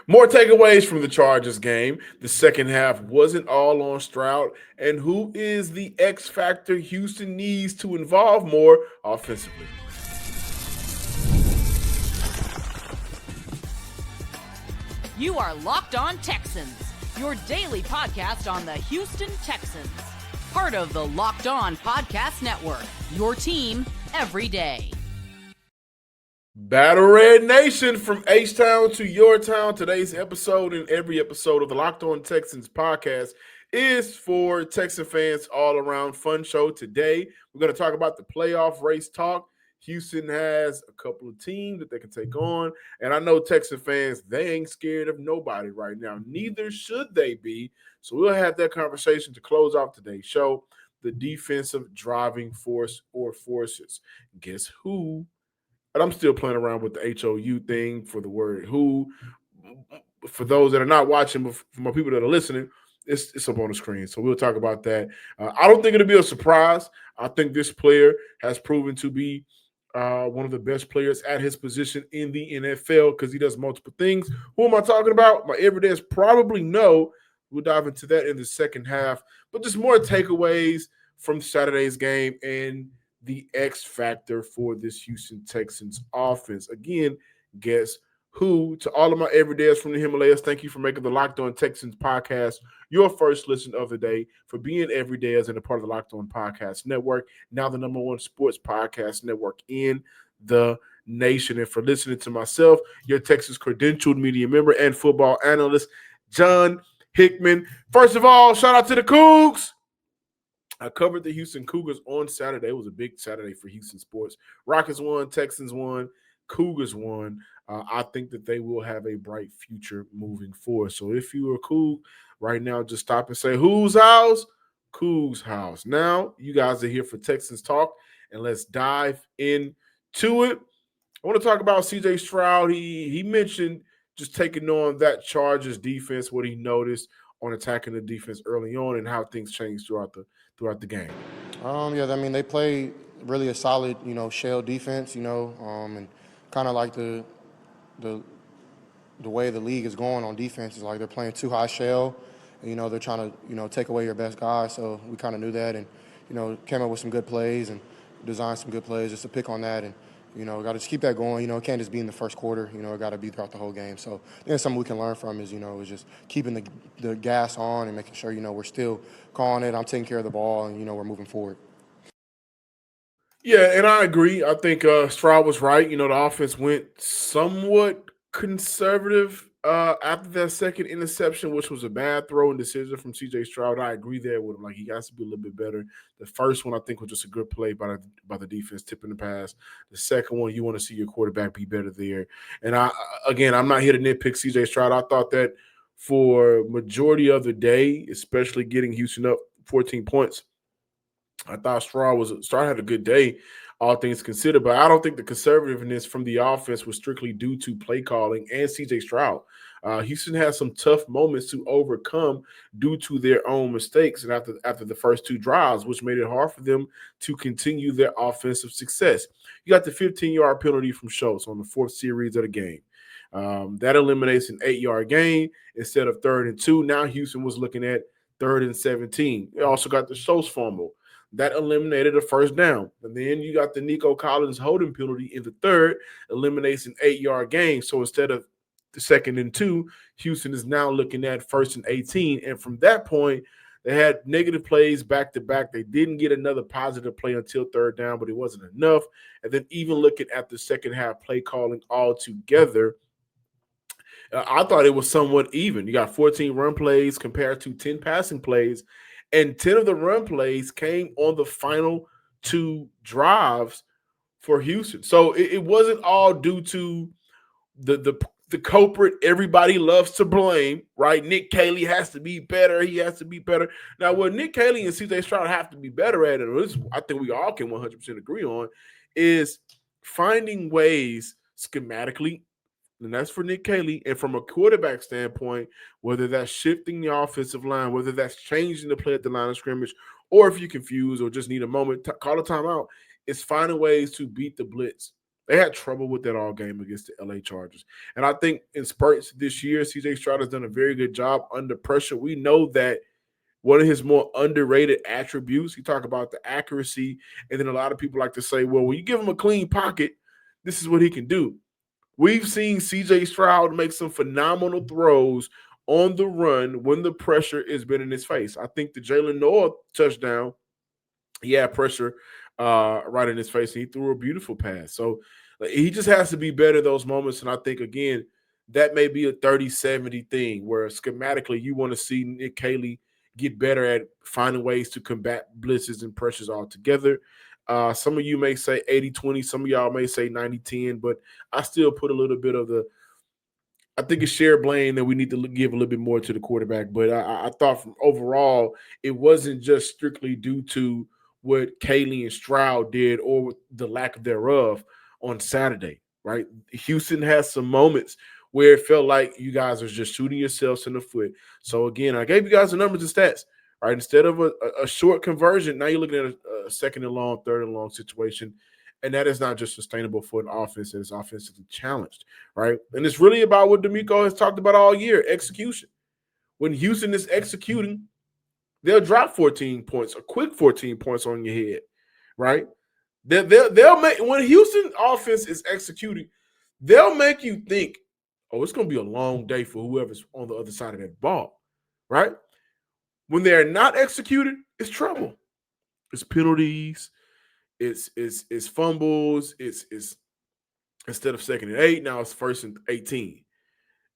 More takeaways from the Chargers game. The second half wasn't all on Stroud, and who is the X factor Houston needs to involve more offensively. You are Locked On Texans, your daily podcast on the Houston Texans. Part of the Locked On Podcast Network, your team every day. Battle Red Nation, from H-Town to your town. Today's episode and every episode of the Locked On Texans podcast is for Texan fans all around. Fun show today. We're going to talk about the playoff race talk. Houston has a couple of teams that they can take on. And I know Texan fans, they ain't scared of nobody right now. Neither should they be. So we'll have that conversation to close off today's show. The defensive driving force or forces. Guess who? And I'm still playing around with the HOU thing for the word who. For those that are not watching, but for my people that are listening, it's up on the screen. So we'll talk about that. I don't think it'll be a surprise. I think this player has proven to be one of the best players at his position in the NFL because he does multiple things. Who am I talking about? My everydayers probably know. We'll dive into that in the second half. But just more takeaways from Saturday's game and the X factor for this Houston Texans offense. Again, guess who? To all of my everydayers from the Himalayas, thank you for making the Locked On Texans podcast your first listen of the day, for being everydayers and a part of the Locked On Podcast Network, now the number one sports podcast network in the nation. And for listening to myself, your Texas credentialed media member and football analyst, John Hickman. First of all, shout out to the Cougs. I covered the Houston Cougars on Saturday. It was a big Saturday for Houston sports. Rockets won, Texans won, Cougars won. I think that they will have a bright future moving forward. So if you are Coug right now, just stop and say, whose house? Coug's house. Now, you guys are here for Texans Talk, and let's dive into it. I want to talk about C.J. Stroud. He mentioned just taking on that Chargers defense, what he noticed on attacking the defense early on, and how things changed throughout the game. Yeah, I mean, they play really a solid, shell defense, and kind of like the way the league is going on defense is like they're playing too high shell, and, they're trying to, take away your best guy. So we kind of knew that, and, came up with some good plays and designed some good plays just to pick on that. And, got to just keep that going. It can't just be in the first quarter. It got to be throughout the whole game. So I think something we can learn from is, is just keeping the gas on and making sure, we're still calling it. I'm taking care of the ball, and, we're moving forward. Yeah, and I agree. I think Stroud was right. The offense went somewhat conservative after that second interception, which was a bad throw and decision from C.J. Stroud. I agree there with him. Like, he has to be a little bit better. The first one, I think, was just a good play by the defense, tipping the pass. The second one, you want to see your quarterback be better there. And I'm not here to nitpick C.J. Stroud. I thought that for majority of the day, especially getting Houston up 14 points, I thought Stroud had a good day, all things considered, but I don't think the conservativeness from the offense was strictly due to play calling and C.J. Stroud. Houston had some tough moments to overcome due to their own mistakes, and after the first two drives, which made it hard for them to continue their offensive success. You got the 15-yard penalty from Schultz on the fourth series of the game. That eliminates an 8-yard gain instead of 3rd and 2. Now Houston was looking at 3rd and 17. They also got the Schultz fumble. That eliminated a first down. And then you got the Nico Collins holding penalty in the third, eliminates an 8-yard gain. So instead of the 2nd and 2, Houston is now looking at 1st and 18. And from that point, they had negative plays back to back. They didn't get another positive play until 3rd down, but it wasn't enough. And then even looking at the second half play calling altogether, I thought it was somewhat even. You got 14 run plays compared to 10 passing plays. And 10 of the run plays came on the final 2 drives for Houston. So it wasn't all due to the culprit everybody loves to blame, right? Nick Caley has to be better. He has to be better. Now, what Nick Caley and C.J. Stroud have to be better at, and this I think we all can 100% agree on, is finding ways schematically, and that's for Nick Caley, and from a quarterback standpoint, whether that's shifting the offensive line, whether that's changing the play at the line of scrimmage, or if you're confused or just need a moment, call a timeout, it's finding ways to beat the blitz. They had trouble with that all game against the LA Chargers. And I think in spurts this year, CJ Stroud has done a very good job under pressure. We know that one of his more underrated attributes, he talk about the accuracy, and then a lot of people like to say, well, when you give him a clean pocket, this is what he can do. We've seen CJ Stroud make some phenomenal throws on the run when the pressure has been in his face. I think the Jalen Noah touchdown, he had pressure right in his face, and he threw a beautiful pass. So he just has to be better those moments. And I think, again, that may be a 30-70 thing where schematically you want to see Nick Caley get better at finding ways to combat blitzes and pressures altogether. Some of you may say 80-20, some of y'all may say 90-10, but I still put a little bit of the – I think it's shared blame that we need to give a little bit more to the quarterback. But I thought from overall, it wasn't just strictly due to what Caley and Stroud did or the lack thereof on Saturday, right? Houston has some moments where it felt like you guys are just shooting yourselves in the foot. So, again, I gave you guys the numbers and stats, right? Instead of a short conversion, now you're looking at a second and long, third and long situation. And that is not just sustainable for an offense that is offensively challenged, right? And it's really about what D'Amico has talked about all year, execution. When Houston is executing, they'll drop 14 points, a quick 14 points on your head, right? They'll make, when Houston offense is executing, they'll make you think, oh, it's going to be a long day for whoever's on the other side of that ball, right? When they're not executing, it's trouble. It's penalties. It's fumbles. It's instead of 2nd and 8, now it's 1st and 18.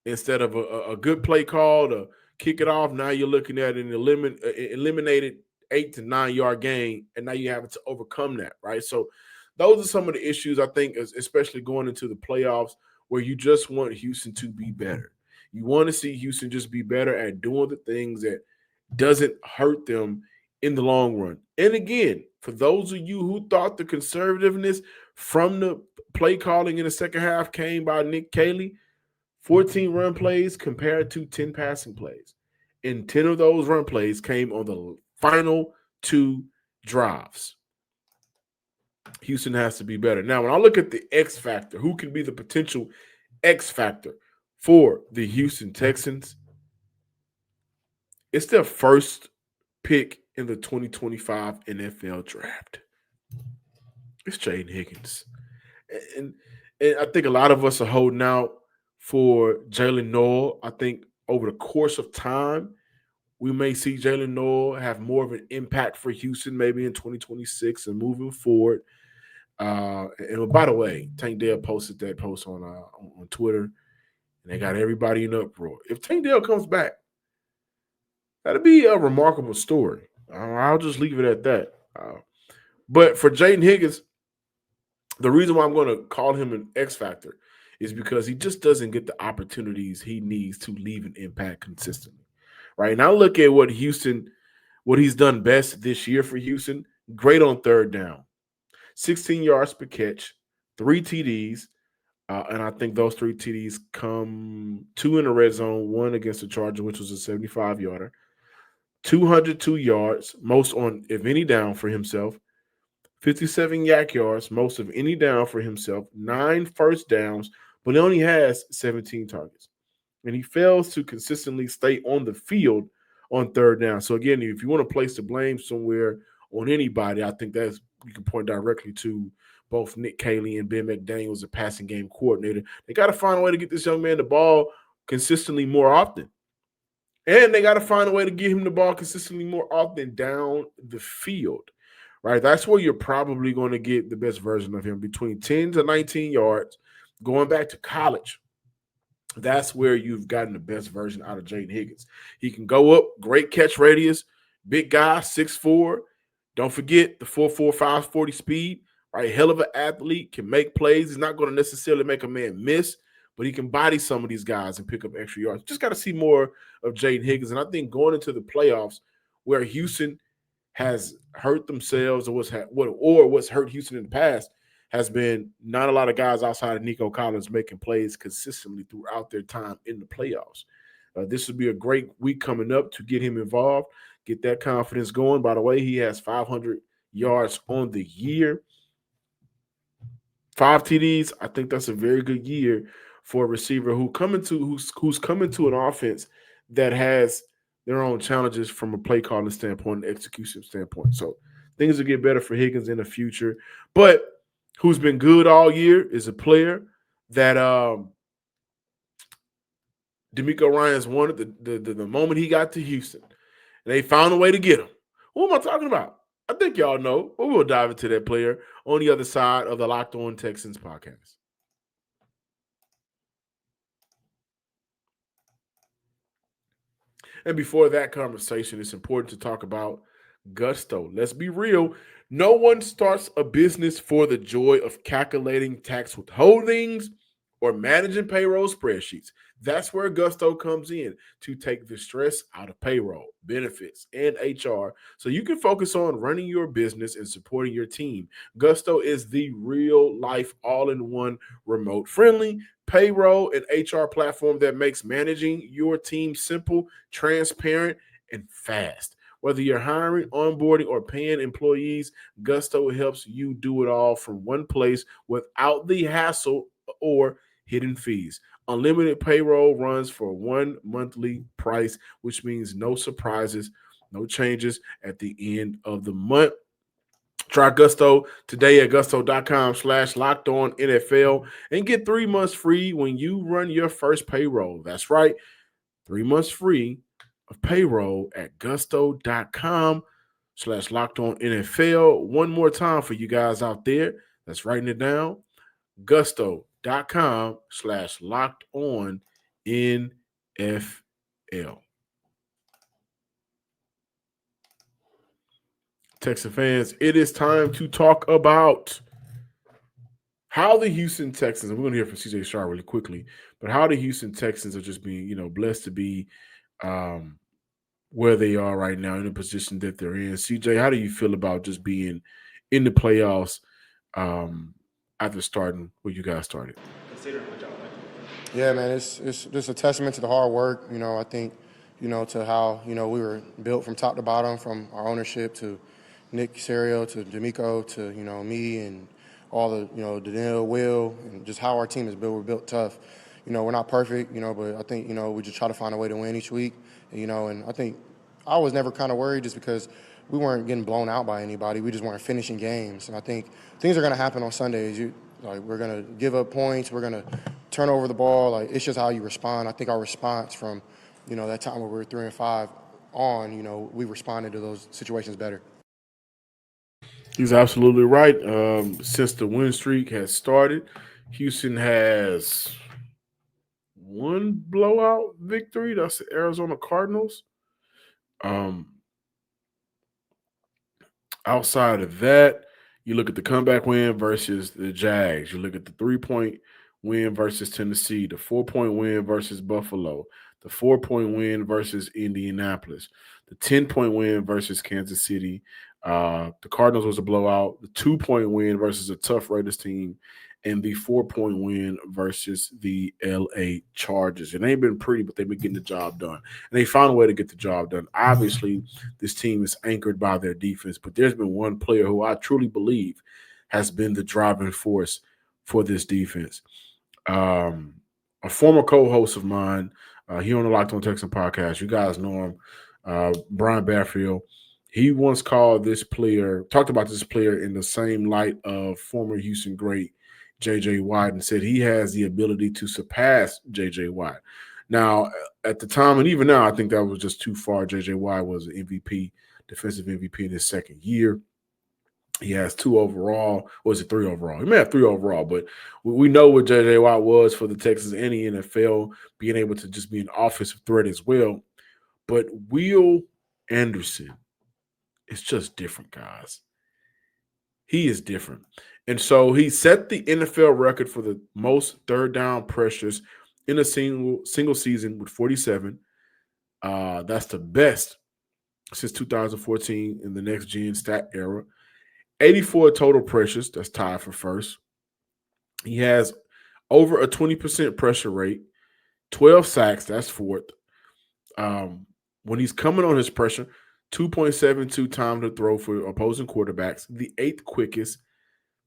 Instead of a good play call to kick it off, now you're looking at an eliminated 8 to 9 yard gain, and now you have to overcome that, right? So those are some of the issues, I think, especially going into the playoffs, where you just want Houston to be better. You want to see Houston just be better at doing the things that doesn't hurt them in the long run. And again, for those of you who thought the conservativeness from the play calling in the second half came by Nick Caley, 14 run plays compared to 10 passing plays. And 10 of those run plays came on the final 2 drives. Houston has to be better. Now, when I look at the X factor, who can be the potential X factor for the Houston Texans, it's their first pick in the 2025 NFL draft. It's Jaden Higgins. And I think a lot of us are holding out for Jalen Noah. I think over the course of time, we may see Jalen Noah have more of an impact for Houston maybe in 2026 and moving forward. And by the way, Tank Dell posted that post on Twitter, and they got everybody in uproar. If Tank Dell comes back, that'd be a remarkable story. I'll just leave it at that. But for Jaden Higgins, the reason why I'm going to call him an X factor is because he just doesn't get the opportunities he needs to leave an impact consistently, right? Now look at what he's done best this year for Houston. Great on third down, 16 yards per catch, 3 TDs, and I think those 3 TDs come 2 in the red zone, 1 against the Chargers, which was a 75-yarder, 202 yards, most on if any down for himself, 57 yak yards, most of any down for himself, 9 first downs, but he only has 17 targets. And he fails to consistently stay on the field on third down. So, again, if you want to place the blame somewhere on anybody, I think that's you can point directly to both Nick Caley and Ben McDaniels, the passing game coordinator. They got to find a way to get this young man the ball consistently more often. And they got to find a way to get him the ball consistently more often down the field. Right, that's where you're probably going to get the best version of him, between 10 to 19 yards, going back to college. That's where you've gotten the best version out of Jaden Higgins. He can go up, great catch radius, big guy, 6'4". Don't forget the 4.45, 540 speed, right? Hell of an athlete, can make plays. He's not going to necessarily make a man miss, but he can body some of these guys and pick up extra yards. Just got to see more of Jaden Higgins. And I think going into the playoffs, where Houston has hurt themselves, or what's hurt Houston in the past has been not a lot of guys outside of Nico Collins making plays consistently throughout their time in the playoffs. This would be a great week coming up to get him involved, get that confidence going. By the way, he has 500 yards on the year. 5 TDs. I think that's a very good year for a receiver who's coming to an offense that has their own challenges from a play calling standpoint and execution standpoint. So things will get better for Higgins in the future. But who's been good all year is a player that D'Amico Ryans wanted the moment he got to Houston. And they found a way to get him. Who am I talking about? I think y'all know, but we'll dive into that player on the other side of the Locked On Texans podcast. And before that conversation, it's important to talk about gusto. Let's be real. No one starts a business for the joy of calculating tax withholdings or managing payroll spreadsheets. That's where Gusto comes in to take the stress out of payroll, benefits, and HR so you can focus on running your business and supporting your team. Gusto is the real life all in one remote friendly payroll and HR platform that makes managing your team simple, transparent, and fast. Whether you're hiring, onboarding, or paying employees, Gusto helps you do it all from one place without the hassle or hidden fees. Unlimited payroll runs for one monthly price, which means no surprises, no changes at the end of the month. Try Gusto today at gusto.com/lockedonnfl and get 3 months free when you run your first payroll. That's right, 3 months free of payroll at gusto.com/lockedonnfl. One more time for you guys out there that's writing it down. Gusto.com/lockedonnfl. Texas fans, it is time to talk about how the Houston Texans, and we're going to hear from CJ Stroud really quickly, but how the Houston Texans are just being, blessed to be where they are right now in the position that they're in. CJ, how do you feel about just being in the playoffs after starting where you guys started? Yeah, man, it's just a testament to the hard work. I think, to how, we were built from top to bottom, from our ownership to Nick Caserio to D'Amico to, me and all the, Daniel, Will, and just how our team is built. We're built tough. We're not perfect, but I think, we just try to find a way to win each week. And I think I was never kind of worried just because we weren't getting blown out by anybody. We just weren't finishing games. And I think things are going to happen on Sundays. We're going to give up points. We're going to turn over the ball. It's just how you respond. I think our response from, that time where we were 3-5 on, we responded to those situations better. He's absolutely right. Since the win streak has started, Houston has one blowout victory. That's the Arizona Cardinals. Outside of that, you look at the comeback win versus the Jags. You look at the 3-point win versus Tennessee, the 4-point win versus Buffalo, the 4-point win versus Indianapolis, the 10-point win versus Kansas City. The Cardinals was a blowout, the 2-point win versus a tough Raiders team, and the 4-point win versus the LA Chargers. And they've been pretty, but they've been getting the job done. And they found a way to get the job done. Obviously, this team is anchored by their defense, but there's been one player who I truly believe has been the driving force for this defense. A former co-host of mine here on the Locked On Texans podcast, you guys know him, Brian Barfield. He once talked about this player in the same light of former Houston great J.J. Watt and said he has the ability to surpass J.J. Watt. Now, at the time, and even now, I think that was just too far. J.J. Watt was an MVP, defensive MVP in his second year. He has 2 overall. Or was it 3 overall? He may have 3 overall, but we know what J.J. Watt was for the Texans and the NFL, being able to just be an offensive threat as well. But Will Anderson, it's just different, guys. He is different. And so he set the NFL record for the most third down pressures in a single season with 47. That's the best since 2014 in the next gen stat era. 84 total pressures. That's tied for first. He has over a 20% pressure rate. 12 sacks. That's fourth. When he's coming on his pressure, 2.72 time to throw for opposing quarterbacks, the 8th quickest,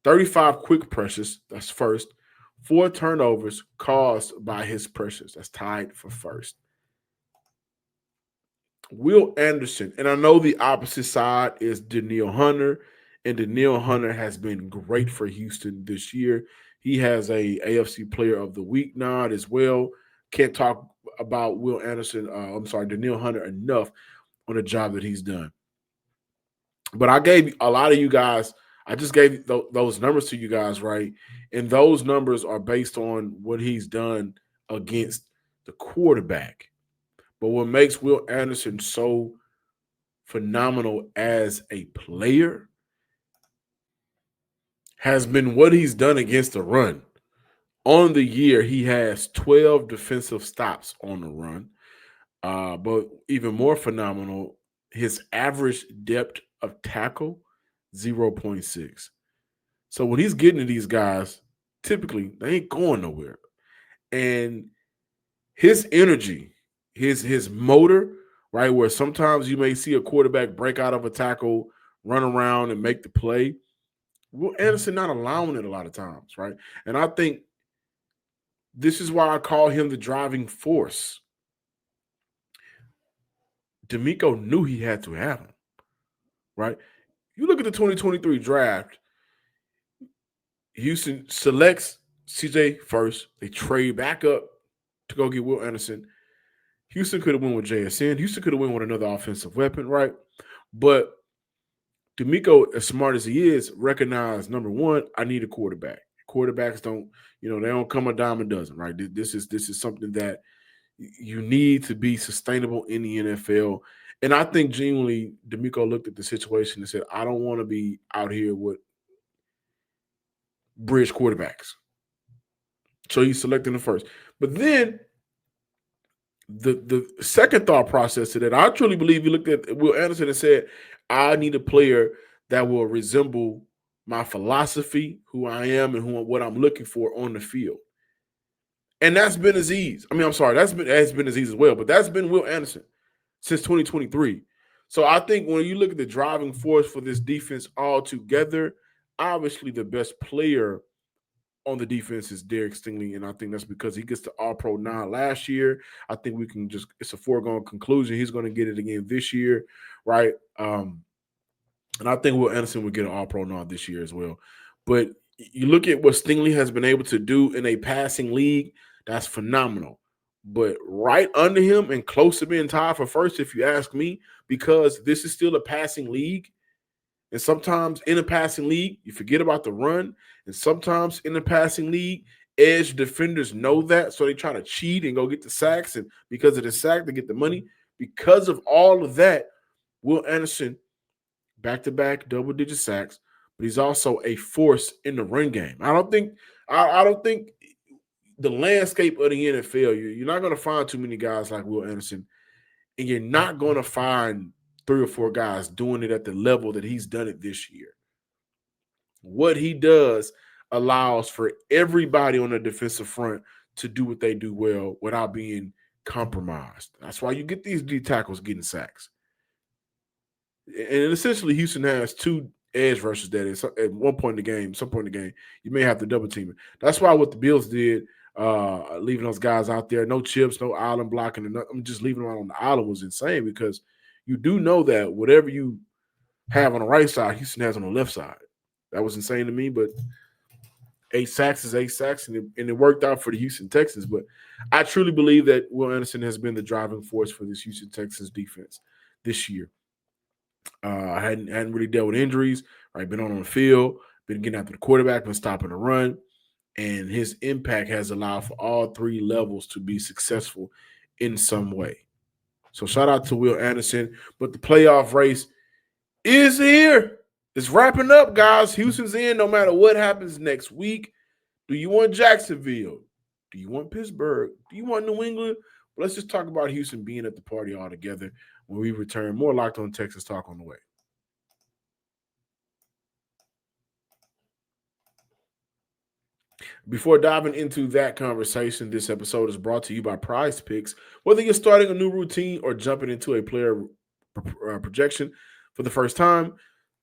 35 quick pressures, that's first. 4 turnovers caused by his pressures, that's tied for first. Will Anderson, and I know the opposite side is Danielle Hunter, and Danielle Hunter has been great for Houston this year. He has a AFC Player of the Week nod as well. Can't talk about Will Anderson, Danielle Hunter enough on the job that he's done. But I gave a lot of you guys, I just gave those numbers to you guys, right? And those numbers are based on what he's done against the quarterback. But what makes Will Anderson so phenomenal as a player has been what he's done against the run. On the year, he has 12 defensive stops on the run. But even more phenomenal, his average depth of tackle, 0.6. So when he's getting to these guys, typically they ain't going nowhere. And his energy, his motor, right, where sometimes you may see a quarterback break out of a tackle, run around and make the play. Will Anderson not allowing it a lot of times, right? And I think this is why I call him the driving force. D'Amico knew he had to have him, right? You look at the 2023 draft, Houston selects CJ first. They trade back up to go get Will Anderson. Houston could have went with JSN. Houston could have went with another offensive weapon, right? But D'Amico, as smart as he is, recognized, number one, I need a quarterback. Quarterbacks don't, they don't come a dime a dozen, right? This is something that you need to be sustainable in the NFL. And I think genuinely D'Amico looked at the situation and said, I don't want to be out here with bridge quarterbacks. So he's selecting the first. But then the second thought process to that, I truly believe he looked at Will Anderson and said, I need a player that will resemble my philosophy, who I am, and what I'm looking for on the field. And that's been Aziz. That's been Aziz as well, but that's been Will Anderson since 2023. So I think when you look at the driving force for this defense altogether, obviously the best player on the defense is Derek Stingley, and I think that's because he gets the All-Pro nod last year. I think it's a foregone conclusion. He's going to get it again this year, right? And I think Will Anderson will get an All-Pro nod this year as well. But you look at what Stingley has been able to do in a passing league, that's phenomenal. But right under him and close to being tied for first, if you ask me, because this is still a passing league. And sometimes in a passing league, you forget about the run. And sometimes in the passing league, edge defenders know that. So they try to cheat and go get the sacks. And because of the sack, they get the money. Because of all of that, Will Anderson, back-to-back double-digit sacks, but he's also a force in the run game. I don't think the landscape of the NFL, you're not going to find too many guys like Will Anderson, and you're not going to find 3 or 4 guys doing it at the level that he's done it this year. What he does allows for everybody on the defensive front to do what they do well without being compromised. That's why you get these D tackles getting sacks. And essentially, Houston has 2 edge rushers that is at some point in the game, you may have to double team it. That's why what the Bills did, leaving those guys out there, no chips, no island blocking, and I'm just leaving them out on the island was insane, because you do know that whatever you have on the right side, Houston has on the left side. That was insane to me, but 8 sacks is 8 sacks, and it worked out for the Houston Texans. But I truly believe that Will Anderson has been the driving force for this Houston Texans defense this year. Hadn't really dealt with injuries, right? Been on the field, been getting after the quarterback, been stopping the run, and his impact has allowed for all 3 levels to be successful in some way. So shout out to Will Anderson. But the playoff race is here. It's wrapping up, guys. Houston's in no matter what happens next week. Do you want Jacksonville? Do you want Pittsburgh? Do you want New England? Well, let's just talk about Houston being at the party all together when we return. More Locked On Texans talk on the way. Before diving into that conversation, this episode is brought to you by Prize Picks. Whether you're starting a new routine or jumping into a player projection for the first time,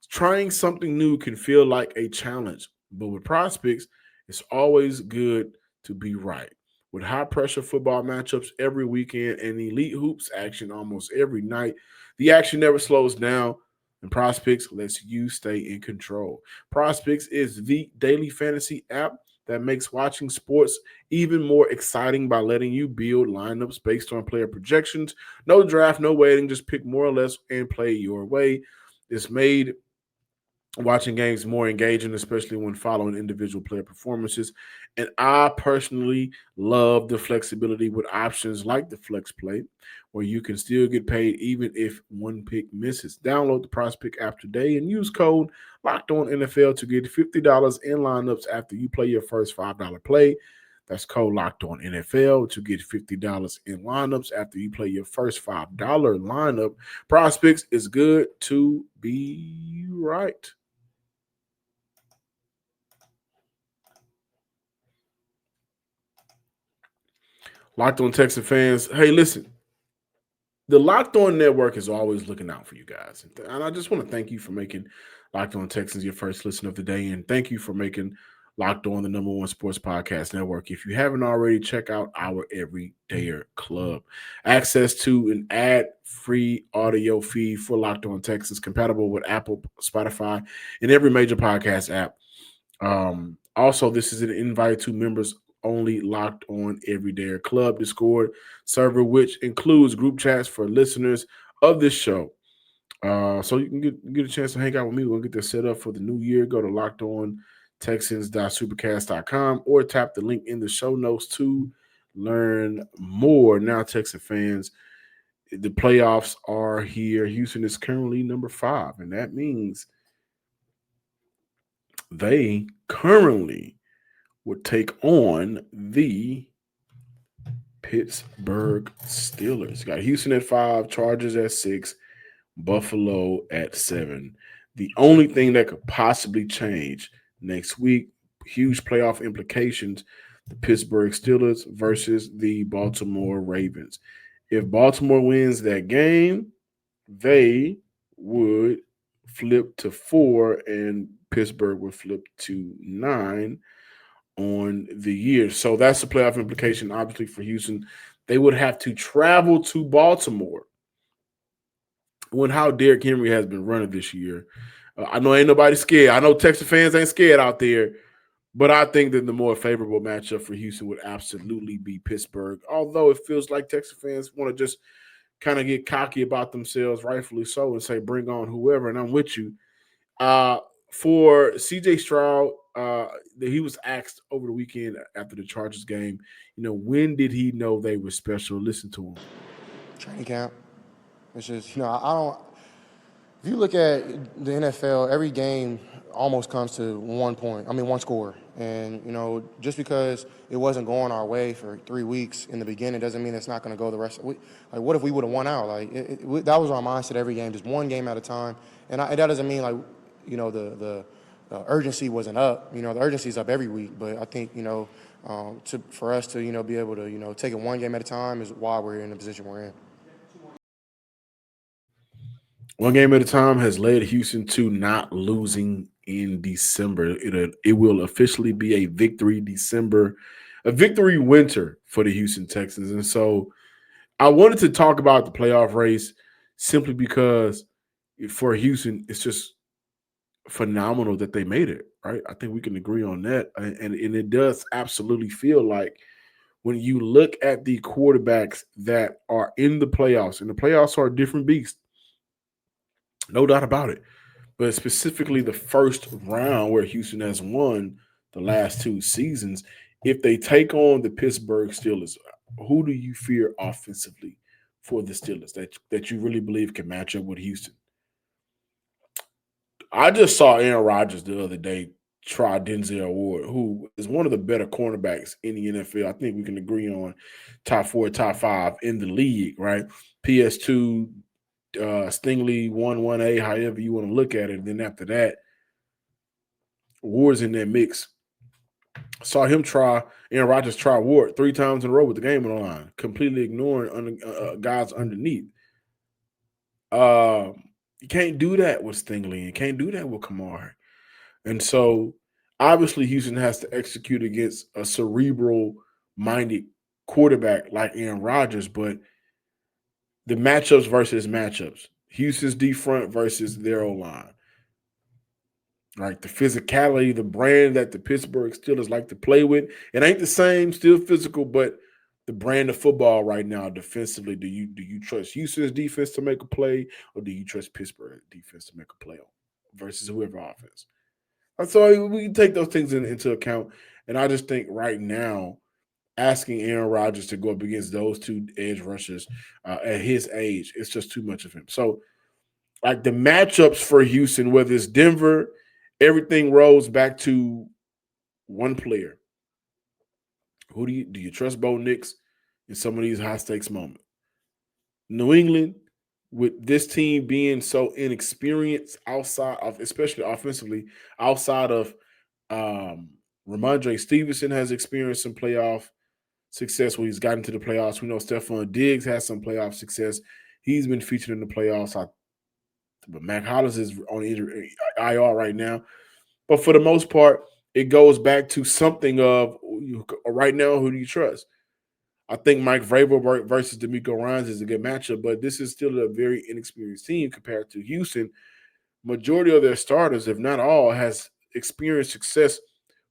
trying something new can feel like a challenge, But with prospects, it's always good to be right. With high pressure football matchups every weekend and elite hoops action almost every night, the action never slows down, and Prospects lets you stay in control. Prospects is the daily fantasy app that makes watching sports even more exciting by letting you build lineups based on player projections. No draft, no waiting, just pick more or less and play your way. It's made watching games more engaging, especially when following individual player performances. And I personally love the flexibility with options like the flex play, where you can still get paid even if one pick misses. Download the Prospect app today and use code Locked On NFL to get $50 in lineups after you play your first $5 play. That's code Locked On NFL to get $50 in lineups after you play your first $5 lineup. Prospects is good to be right. Locked On Texan fans, hey, listen, the Locked On Network is always looking out for you guys. And I just want to thank you for making Locked On Texans your first listen of the day. And thank you for making Locked On the number one sports podcast network. If you haven't already, check out our Everydayer Club. Access to an ad-free audio feed for Locked On Texans, compatible with Apple, Spotify, and every major podcast app. Also, this is an invite to members only Locked On Everyday Club Discord server, which includes group chats for listeners of this show. So you can get a chance to hang out with me. We'll get this set up for the new year. Go to lockedon texans.supercast.com or tap the link in the show notes to learn more. Now, Texan fans, the playoffs are here. Houston is currently number 5, and that means they currently would take on the Pittsburgh Steelers. Got Houston at 5, Chargers at 6, Buffalo at 7. The only thing that could possibly change next week, huge playoff implications, the Pittsburgh Steelers versus the Baltimore Ravens. If Baltimore wins that game, they would flip to 4 and Pittsburgh would flip to 9 on the year. So that's the playoff implication, obviously, for Houston. They would have to travel to Baltimore when how Derrick Henry has been running this year. I know ain't nobody scared. I know Texas fans ain't scared out there, but I think that the more favorable matchup for Houston would absolutely be Pittsburgh. Although it feels like Texas fans want to just kind of get cocky about themselves, rightfully so, and say, bring on whoever, and I'm with you. For CJ Stroud, he was asked over the weekend after the Chargers game, when did he know they were special? Listen to him. Training camp. It's just, I don't. If you look at the NFL, every game almost comes to one score. And, just because it wasn't going our way for 3 weeks in the beginning doesn't mean it's not going to go the rest of the week. Like, what if we would have won out? Like, that was our mindset every game, just one game at a time. And that doesn't mean, like, the urgency wasn't up. The urgency's up every week. But I think, for us to, be able to, take it one game at a time is why we're in the position we're in. One game at a time has led Houston to not losing in December. It will officially be a victory December, a victory winter for the Houston Texans. And so I wanted to talk about the playoff race simply because for Houston, it's just phenomenal that they made it, right? I think we can agree on that. And it does absolutely feel like when you look at the quarterbacks that are in the playoffs, and the playoffs are a different beast, no doubt about it. But specifically the first round where Houston has won the last 2 seasons, if they take on the Pittsburgh Steelers, who do you fear offensively for the Steelers that you really believe can match up with Houston? I just saw Aaron Rodgers the other day try Denzel Ward, who is one of the better cornerbacks in the NFL. I think we can agree on top 4, top 5 in the league, right? PS2, Stingley 1A, however you want to look at it. And then after that, Ward's in that mix. Saw him Aaron Rodgers try Ward 3 times in a row with the game on the line, completely ignoring guys underneath. You can't do that with Stingley. You can't do that with Kamar. And so Obviously, Houston has to execute against a cerebral-minded quarterback like Aaron Rodgers, but the matchups versus matchups. Houston's D front versus their O line. Right, the physicality, the brand that the Pittsburgh Steelers like to play with. It ain't the same, still physical, but the brand of football right now defensively. Do you trust Houston's defense to make a play, or do you trust Pittsburgh's defense to make a play versus whoever offense? And so we can take those things into account. And I just think right now, asking Aaron Rodgers to go up against those two edge rushers at his age, it's just too much of him. So, like the matchups for Houston, whether it's Denver, everything rolls back to one player. Who do you trust Bo Nix in some of these high stakes moments? New England, with this team being so inexperienced outside of, especially offensively, outside of Ramondre Stevenson has experienced some playoff success when he's gotten to the playoffs. We know Stephon Diggs has some playoff success. He's been featured in the playoffs. But Mac Hollins is on IR right now. But for the most part, it goes back to something of right now, who do you trust? I think Mike Vrabel versus D'Amico Ryans is a good matchup, but this is still a very inexperienced team compared to Houston. Majority of their starters, if not all, has experienced success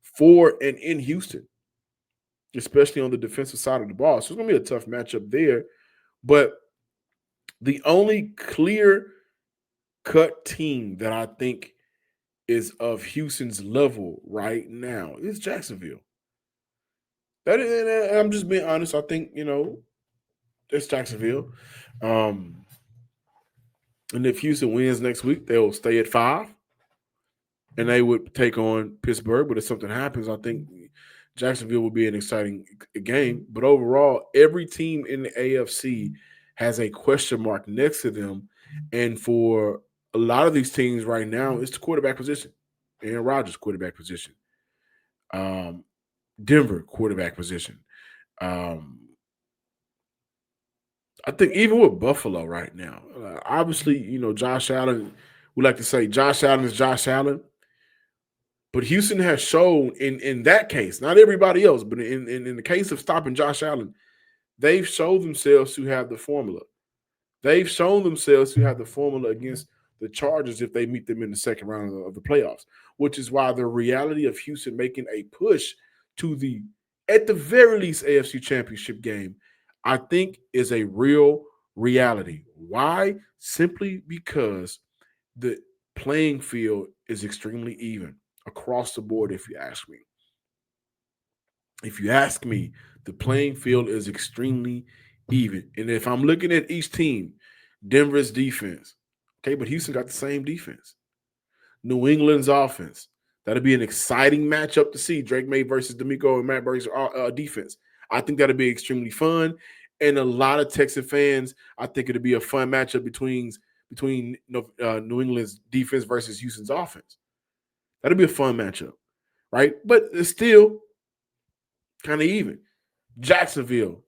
for and in Houston, especially on the defensive side of the ball. So it's going to be a tough matchup there. But the only clear-cut team that I think is of Houston's level right now is Jacksonville. That is, and I'm just being honest. I think, it's Jacksonville. And if Houston wins next week, they'll stay at 5. And they would take on Pittsburgh. But if something happens, I think Jacksonville will be an exciting game. But overall, every team in the AFC has a question mark next to them. And for a lot of these teams right now, it's the quarterback position. Aaron Rodgers, quarterback position. Denver, quarterback position. I think even with Buffalo right now, obviously, Josh Allen, we like to say Josh Allen is Josh Allen. But Houston has shown in that case, not everybody else, but in the case of stopping Josh Allen, they've shown themselves to have the formula. They've shown themselves to have the formula against the Chargers if they meet them in the second round of the playoffs, which is why the reality of Houston making a push to at the very least, AFC Championship game, I think is a real reality. Why? Simply because the playing field is extremely even across the board, if you ask me. If you ask me, the playing field is extremely even. And if I'm looking at each team, Denver's defense, okay, but Houston got the same defense. New England's offense. That'll be an exciting matchup to see. Drake May versus D'Amico and Matt Burke's defense. I think that'll be extremely fun. And a lot of Texan fans, I think it'll be a fun matchup between New England's defense versus Houston's offense. That'll be a fun matchup, right? But it's still kind of even. Jacksonville,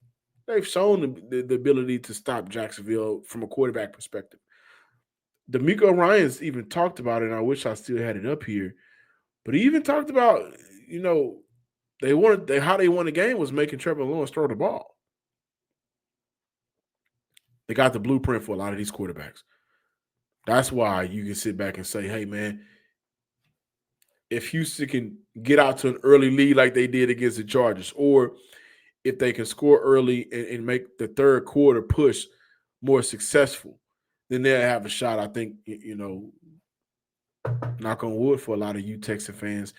they've shown the ability to stop Jacksonville from a quarterback perspective. D'Amico Ryans even talked about it, and I wish I still had it up here. But he even talked about, how they won the game was making Trevor Lawrence throw the ball. They got the blueprint for a lot of these quarterbacks. That's why you can sit back and say, hey, man, if Houston can get out to an early lead like they did against the Chargers, or if they can score early and make the third quarter push more successful, then they'll have a shot. I think, knock on wood for a lot of you Texan fans,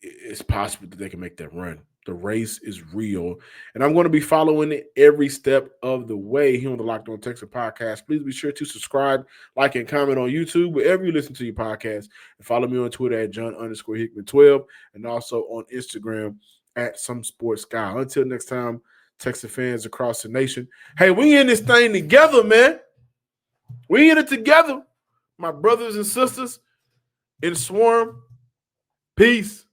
it's possible that they can make that run. The race is real. And I'm going to be following it every step of the way here on the Locked On Texans podcast. Please be sure to subscribe, like, and comment on YouTube, wherever you listen to your podcast. And follow me on Twitter at John_Hickman12, and also on Instagram at SomeSportsGuy. Until next time, Texas fans across the nation. Hey, we in this thing together, man. We in it together. My brothers and sisters in Swarm. Peace.